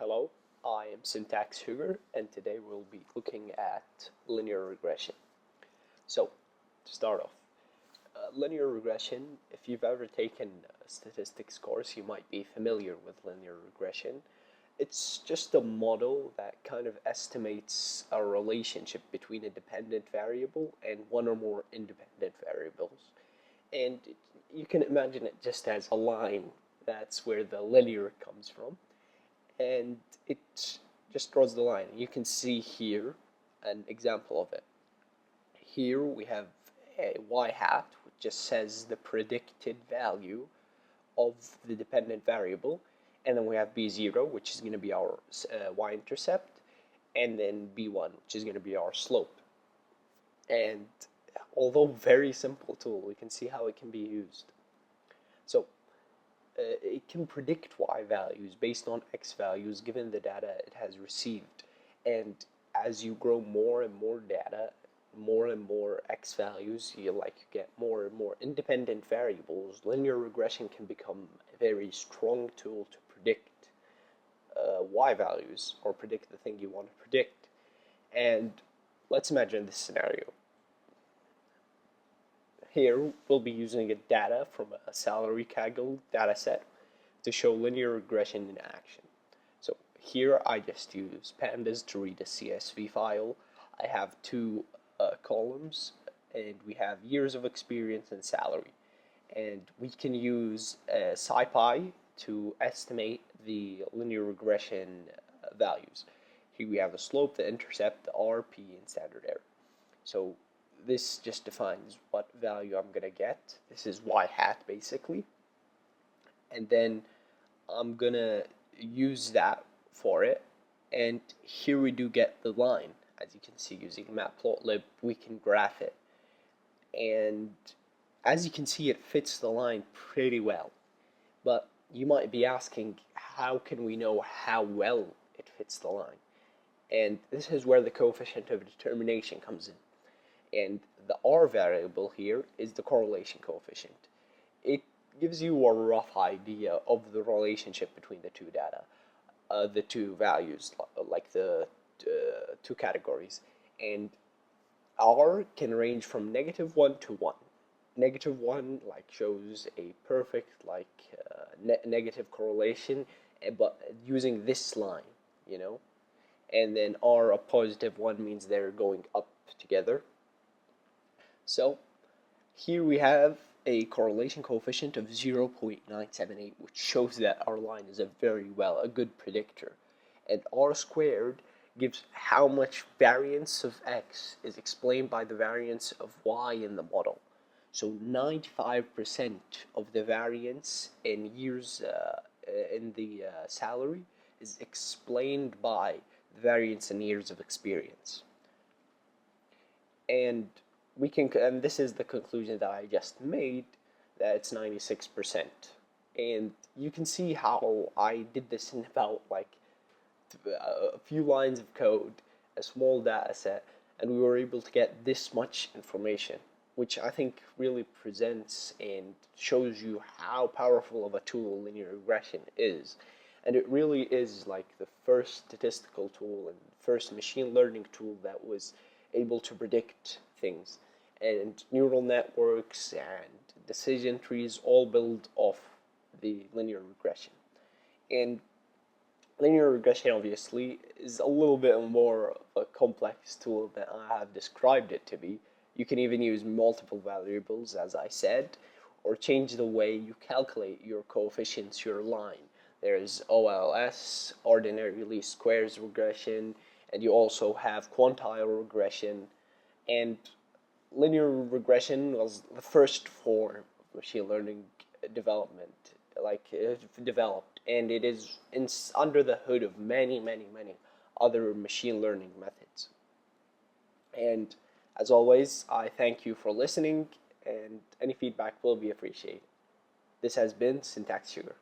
Hello, I am Syntax Sugar, and today we'll be looking at linear regression. So, to start off, linear regression, if you've ever taken a statistics course, you might be familiar with linear regression. It's just a model that kind of estimates a relationship between a dependent variable and one or more independent variables. And you can imagine it just as a line. That's where the linear comes from. And it just draws the line. You can see here an example of it. Here we have a y hat, which just says the predicted value of the dependent variable, and then we have b0, which is going to be our y-intercept, and then b1, which is going to be our slope. And although very simple tool, we can see how it can be used. So it can predict y values based on x values given the data it has received. And as you grow more and more data, more and more x values, you get more and more independent variables, linear regression can become a very strong tool to predict y values, or predict the thing you want to predict. And let's imagine this scenario. Here we'll be using a data from a salary Kaggle dataset to show linear regression in action. So here I just use pandas to read a CSV file. I have two columns, and we have years of experience and salary. And we can use SciPy to estimate the linear regression values. Here we have the slope, the intercept, the RP, and standard error. So this just defines what value I'm going to get. This is y hat basically. And then I'm going to use that for it. And here we do get the line. As you can see, using matplotlib, we can graph it. And as you can see, it fits the line pretty well. But you might be asking, how can we know how well it fits the line? And this is where the coefficient of determination comes in. And the R variable here is the correlation coefficient. It gives you a rough idea of the relationship between the two data, the two values, like the two categories. And R can range from -1 to 1. -1 shows a perfect negative correlation, but using this line, and then R, a +1, means they're going up together. So here we have a correlation coefficient of 0.978, which shows that our line is a good predictor. And R squared gives how much variance of x is explained by the variance of y in the model. So 95% of the variance in years in the salary is explained by the variance in years of experience. And this is the conclusion that I just made, that it's 96%. And you can see how I did this in about a few lines of code, a small data set, and we were able to get this much information, which I think really presents and shows you how powerful of a tool linear regression is. And it really is the first statistical tool and first machine learning tool that was able to predict things. And neural networks and decision trees all build off the linear regression. And linear regression obviously is a little bit more of a complex tool than I have described it to be. You can even use multiple variables, as I said, or change the way you calculate your coefficients, your line. There's OLS, ordinary least squares regression, and you also have quantile regression. And linear regression was the first form of machine learning development, developed, and it is under the hood of many other machine learning methods. And as always, I thank you for listening, and any feedback will be appreciated. This has been Syntax Sugar.